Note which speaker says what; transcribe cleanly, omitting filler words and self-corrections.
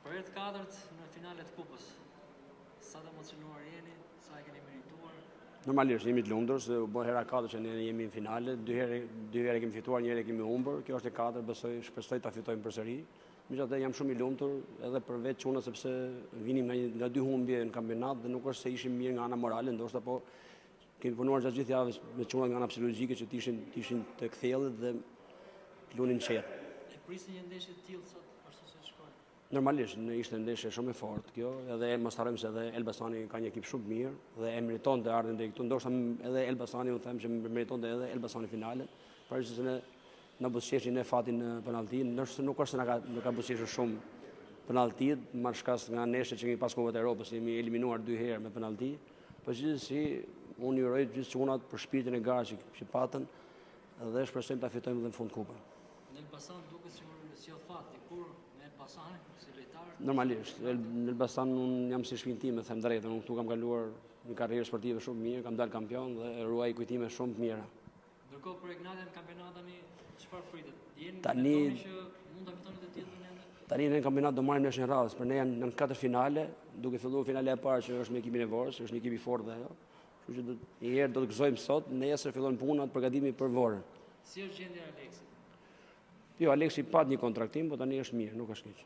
Speaker 1: Për herë të katërt në finalet të kupës, sa të emocionuar jeni, sa e keni merituar?
Speaker 2: Normalisht jemi të lumtur se u bë hera 4 që ne jemi në finale, dy herë kemi fituar, një herë kemi humbur, kjo është e katërt, shpresoj ta fitojmë përsëri. Megjithatë jam shumë i lumtur edhe për vetë çuna sepse vinim nga 2 humbje në kampionat dhe nuk është se ishim mirë nga ana morale, ndoshta po kemi punuar gjatë gjithë javës me çuna nga ana psikologjike që të ishin tek thellët dhe lunin qetë.
Speaker 1: E prisni një ndeshje të tillë sot ashtu si shkoi?
Speaker 2: Normalisht ishte ndeshje shumë e fortë kjo, edhe mos harrojmë se edhe Elbasani ka një ekip shumë mirë dhe e meriton të ardhin deri këtu. Ndoshta edhe Elbasani u them që meriton edhe Elbasani finalen, pavarësisht se na buzëqeshin ne fatin në penallti, ndoshta nuk është se na ka buzëqeshur shumë penalltit, marr shkas nga ndeshjet që kemi pas Kupën e Evropës, jemi eliminuar 2 herë me penallti. Por gjithsesi unë uroj gjithë çunat për shpirtin e garë që patën dhe shpresojmë ta fitojmë edhe në fund kupën.
Speaker 1: Në Elbasan duket sikur sjell fati, kur me Elbasanin si lojtar?
Speaker 2: Normalisht, në Elbasan unë jam si shtëpinë time, them drejtën, unë këtu kam kaluar një karrierë sportive shumë mirë, kam dalë kampion dhe ruaj kujtime shumë të mira.
Speaker 1: Ndërkohë për Ignatin kampionat tani çfarë pritet?
Speaker 2: Tani
Speaker 1: që mund ta fitoni të tillën ende?
Speaker 2: Tani në kampionat do marrim në radhës, për ne janë 4 finale, duke filluar finale e parë që është me ekipin e Vorës, është një ekip i fortë dhe ajo. Kështu që një herë do të gëzojmë sot, nesër fillon puna të përgatitemi për Vorën.
Speaker 1: Si është gjendja e Aleksit?
Speaker 2: Jo, Aleksi pat një kontraktim, por tani është mirë, nuk është keq.